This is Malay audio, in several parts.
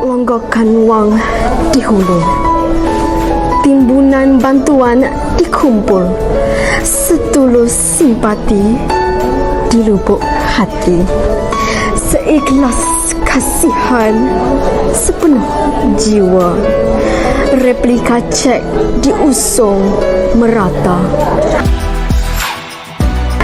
Longgokan wang di hulu, timbunan bantuan dikumpul, setulus simpati di lubuk hati, seikhlas kasihan sepenuh jiwa. Replika cek diusung merata.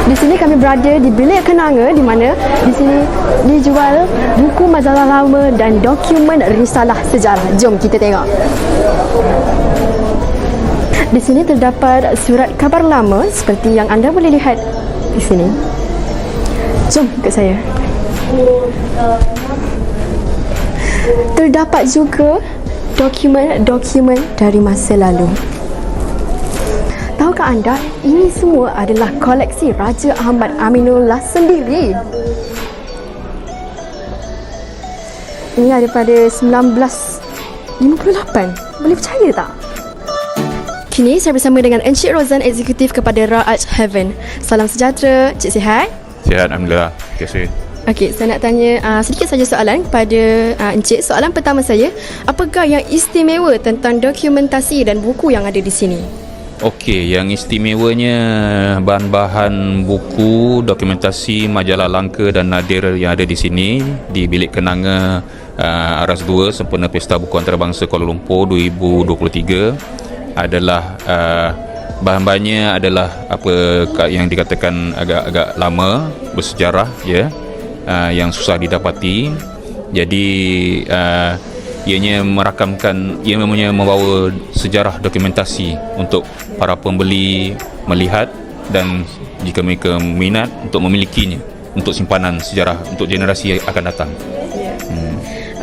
Di sini kami berada di bilik kenanga, di mana di sini dijual buku majalah lama dan dokumen risalah sejarah. Jom kita tengok. Di sini terdapat surat khabar lama seperti yang anda boleh lihat di sini. Jom ikut saya. Terdapat juga dokumen-dokumen dari masa lalu. Tahukah anda, ini semua adalah koleksi Raja Ahmad Aminullah sendiri. Ini daripada 1958. Boleh percaya tak? Kini saya bersama dengan Encik Rozan, Eksekutif kepada Ra-Arch Heaven. Salam sejahtera, Encik sihat? Sihat, Alhamdulillah. Terima kasih. Okey, saya nak tanya sedikit saja soalan kepada Encik. Soalan pertama saya, apakah yang istimewa tentang dokumentasi dan buku yang ada di sini? Okey, yang istimewanya bahan-bahan buku, dokumentasi, majalah langka dan nadir yang ada di sini di Bilik Kenanga Aras 2 sempena Pesta Buku Antarabangsa Kuala Lumpur 2023 adalah bahan-bahannya adalah apa yang dikatakan agak-agak lama, bersejarah ya, yang susah didapati. Jadi ianya merakamkan, ia membawa sejarah dokumentasi untuk para pembeli melihat dan jika mereka minat untuk memilikinya untuk simpanan sejarah untuk generasi yang akan datang.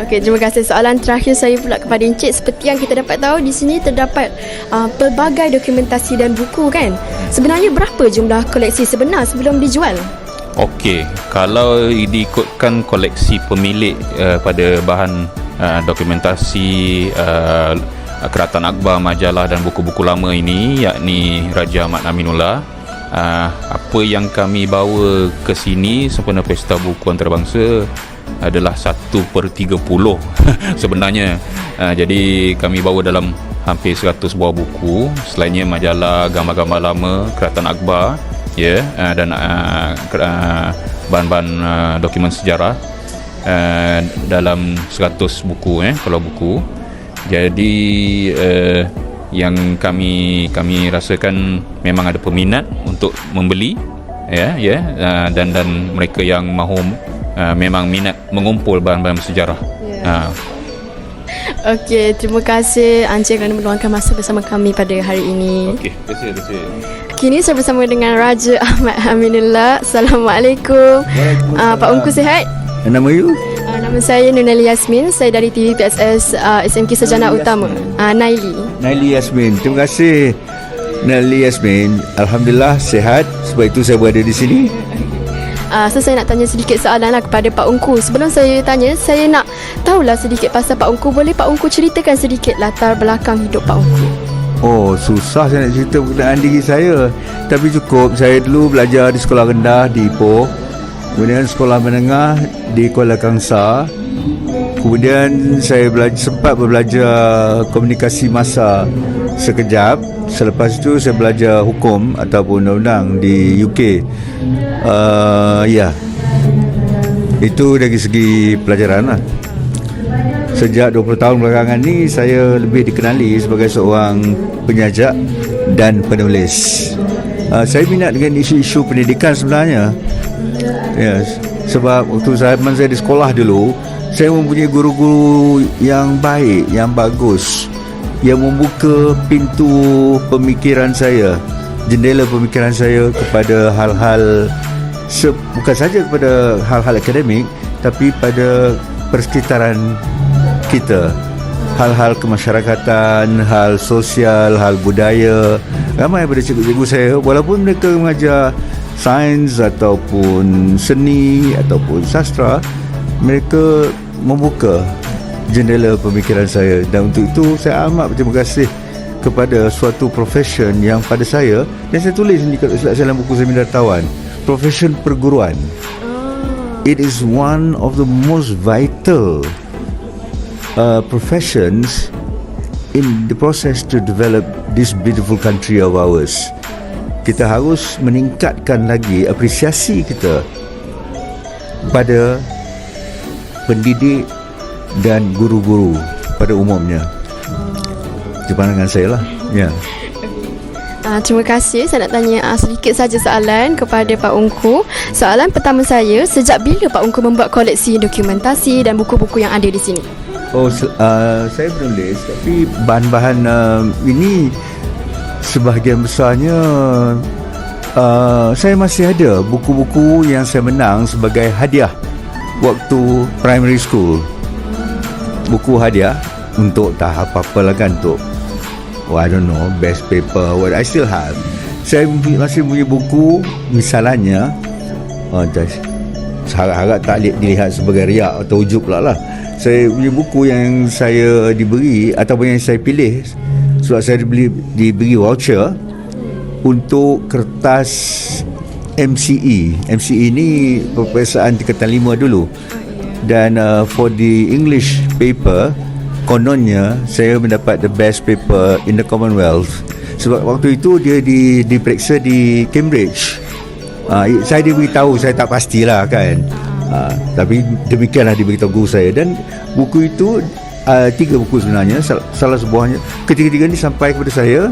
Okey, terima kasih. Soalan terakhir saya pula kepada Encik. Seperti yang kita dapat tahu, di sini terdapat pelbagai dokumentasi dan buku kan? Sebenarnya berapa jumlah koleksi sebenar sebelum dijual? Okey, kalau diikutkan koleksi pemilik pada bahan dokumentasi Kerajaan Akbar, majalah dan buku-buku lama ini, yakni Raja Ahmad Aminullah, apa yang kami bawa ke sini sempena Pesta Buku Antarabangsa adalah 1/30 sebenarnya. Jadi kami bawa dalam hampir 100 buah buku, selainnya majalah, gambar-gambar lama Kerajaan Akbar ya, dan bahan-bahan dokumen sejarah dalam 100 buku kalau buku. Jadi yang kami rasakan memang ada peminat untuk membeli dan mereka yang mahu memang minat mengumpul bahan-bahan sejarah. Okey, terima kasih Encik kerana meluangkan masa bersama kami pada hari ini. Okey, terima kasih. Kini saya bersama dengan Raja Ahmad Aminullah. Assalamualaikum. Pak Ungku sihat? Nama you? Nama saya Nunali Yasmin. Saya dari TVPSS SMK Sarjana Utama. Naili. Naili Yasmin. Terima kasih Naili Yasmin. Alhamdulillah sihat, sebab itu saya berada di sini. So saya nak tanya sedikit soalan kepada Pak Ungku. Sebelum saya tanya, saya nak tahulah sedikit pasal Pak Ungku. Boleh Pak Ungku ceritakan sedikit latar belakang hidup Pak Ungku? Oh, susah saya nak cerita berkenaan diri saya. Tapi cukup, saya dulu belajar di sekolah rendah di Ipoh, kemudian sekolah menengah di Kuala Kangsar, kemudian saya sempat belajar komunikasi massa sekejap. Selepas itu saya belajar hukum ataupun undang-undang di UK. Itu dari segi pelajaran lah. Sejak 20 tahun belakangan ni saya lebih dikenali sebagai seorang penyajak dan penulis. Saya minat dengan isu-isu pendidikan sebenarnya. Sebab waktu zaman saya di sekolah dulu, saya mempunyai guru-guru yang baik, yang bagus, yang membuka pintu pemikiran saya, jendela pemikiran saya kepada hal-hal bukan saja kepada hal-hal akademik, tapi pada persekitaran kita, hal-hal kemasyarakatan, hal sosial, hal budaya. Ramai daripada cikgu-cikgu saya, walaupun mereka mengajar sains ataupun seni ataupun sastra, mereka membuka jendela pemikiran saya. Dan untuk itu saya amat berterima kasih kepada suatu profession yang pada saya, yang saya tulis ni kalau silap saya dalam buku seminar tawan, profession perguruan. It is one of the most vital professions in the process to develop this beautiful country of ours. Kita harus meningkatkan lagi apresiasi kita pada pendidik dan guru-guru pada umumnya. Itu pandangan saya lah. Ya. Terima kasih. Saya nak tanya sedikit saja soalan kepada Pak Ungku. Soalan pertama saya, sejak bila Pak Ungku membuat koleksi dokumentasi dan buku-buku yang ada di sini? Saya menulis, tapi bahan-bahan ini sebahagian besarnya saya masih ada buku-buku yang saya menang sebagai hadiah waktu primary school. Buku hadiah untuk tak apa-apa lah kan, untuk I don't know, best paper, what I still have. Saya masih punya buku, misalnya harap-harap tak dilihat sebagai riak atau ujub lah. Saya punya buku yang saya diberi ataupun yang saya pilih sebab saya diberi voucher untuk kertas MCE. MCE ni peperiksaan tingkatan 5 dulu. Dan for the English paper, kononnya saya mendapat the best paper in the Commonwealth. Sebab waktu itu dia diperiksa di Cambridge. Saya diberitahu, saya tak pastilah kan. Tapi demikianlah diberitahu guru saya. Dan buku itu 3 buku sebenarnya. Salah sebuahnya, ketiga-tiga ni sampai kepada saya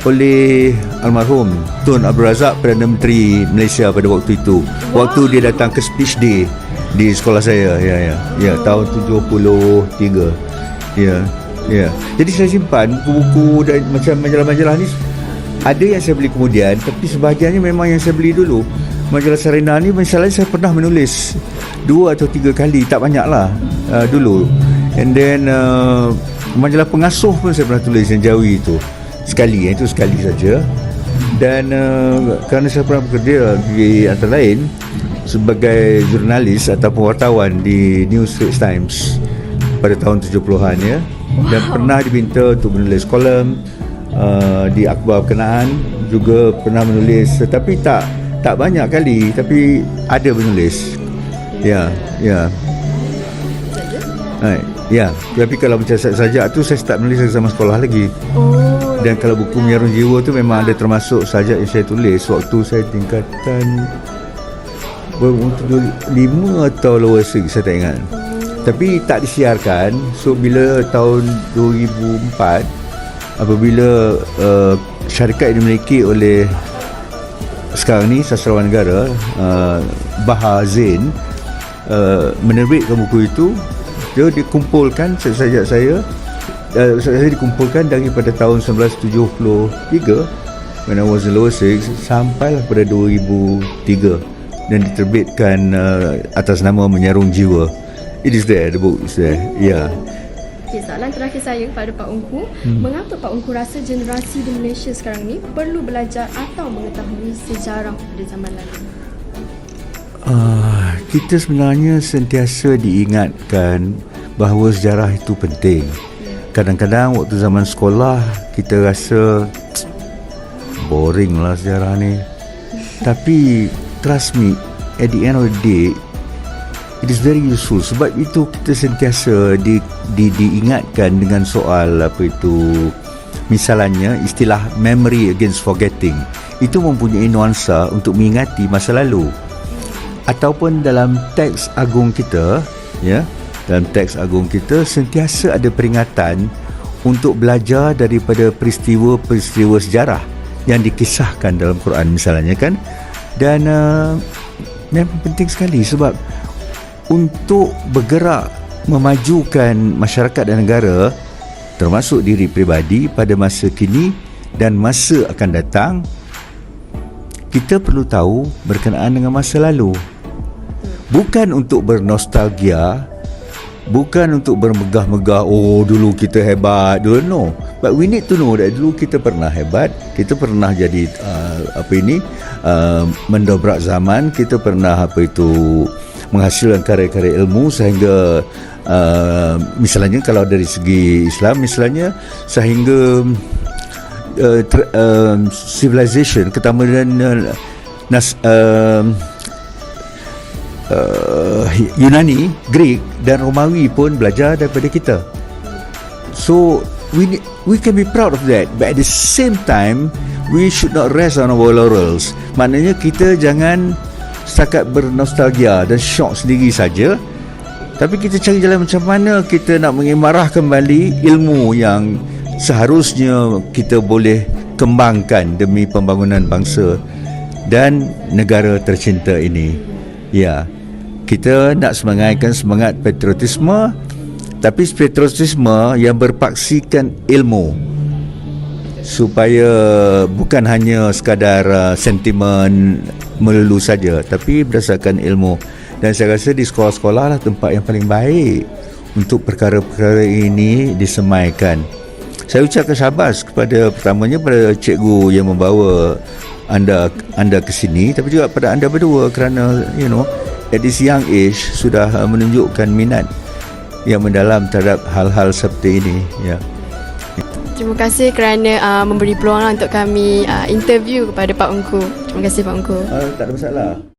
oleh almarhum Tun Abdul Razak, Perdana Menteri Malaysia pada waktu itu. Waktu dia datang ke speech day di sekolah saya. Ya, tahun 73. Ya. Jadi saya simpan buku-buku dan macam majalah-majalah ni. Ada yang saya beli kemudian, tapi sebahagiannya memang yang saya beli dulu. Majalah Sarina ni misalnya saya pernah menulis 2 atau 3 kali, tak banyak lah dulu. And then majalah Pengasuh pun saya pernah tulis yang Jawi itu sekali, itu sekali saja. Dan kerana saya pernah bekerja di antara lain sebagai jurnalis ataupun wartawan di New Straits Times pada tahun 70-an ya. Dan pernah diminta untuk menulis kolom di akhbar berkenaan, juga pernah menulis, tetapi tak banyak kali, tapi ada menulis. Ya. Tapi kalau macam sajak tu saya start menulis zaman sekolah lagi. Dan kalau buku Menyarung Jiwa tu memang ada termasuk sajak yang saya tulis waktu saya tingkatan 5 atau lower 6, saya tak ingat. Tapi tak disiarkan. So bila tahun 2004, apabila syarikat yang dimiliki oleh sekarang ni Sastrawan Negara, Bahar Zain, menerbitkan buku itu, dia dikumpulkan sajak saya dikumpulkan daripada tahun 1973 when I was in lower 6 sampailah pada 2003 dan diterbitkan atas nama Menyarung Jiwa. It is there, the book is there. Yeah. Okay, soalan terakhir saya kepada Pak Ungku, mengapa Pak Ungku rasa generasi di Malaysia sekarang ni perlu belajar atau mengetahui sejarah pada zaman lalu? Kita sebenarnya sentiasa diingatkan bahawa sejarah itu penting. Kadang-kadang waktu zaman sekolah kita rasa boring lah sejarah ni. Tapi trust me, at the end of the day, it is very useful. Sebab itu kita sentiasa diingatkan dengan soal apa itu, misalnya istilah memory against forgetting. Itu mempunyai nuansa untuk mengingati masa lalu. Ataupun dalam teks agung kita, ya, dalam teks agung kita sentiasa ada peringatan untuk belajar daripada peristiwa-peristiwa sejarah yang dikisahkan dalam Quran misalnya kan. Dan memang penting sekali sebab untuk bergerak memajukan masyarakat dan negara, termasuk diri peribadi pada masa kini dan masa akan datang, kita perlu tahu berkenaan dengan masa lalu. Bukan untuk bernostalgia, bukan untuk bermegah-megah, oh dulu kita hebat, dulu, no. But we need to know that dulu kita pernah hebat, kita pernah jadi mendobrak zaman, kita pernah menghasilkan karya-karya ilmu sehingga misalnya kalau dari segi Islam misalnya, sehingga civilization, ketamadunan Yunani, Greek dan Romawi pun belajar daripada kita. So we can be proud of that, but at the same time we should not rest on our laurels. Maknanya kita jangan setakat bernostalgia dan syok sendiri saja, tapi kita cari jalan macam mana kita nak mengimarah kembali ilmu yang seharusnya kita boleh kembangkan demi pembangunan bangsa dan negara tercinta ini. Ya, kita nak semangatkan semangat patriotisme, tapi patriotisme yang berpaksikan ilmu, supaya bukan hanya sekadar sentimen melulu saja, tapi berdasarkan ilmu. Dan saya rasa di sekolah-sekolah lah tempat yang paling baik untuk perkara-perkara ini disemaikan. Saya ucapkan syabas kepada, pertamanya pada cikgu yang membawa anda ke sini, tapi juga pada anda berdua kerana at this young age sudah menunjukkan minat yang mendalam terhadap hal-hal seperti ini. Ya. Terima kasih kerana memberi peluang untuk kami interview kepada Pak Ungku. Terima kasih Pak Ungku. Tak ada masalah.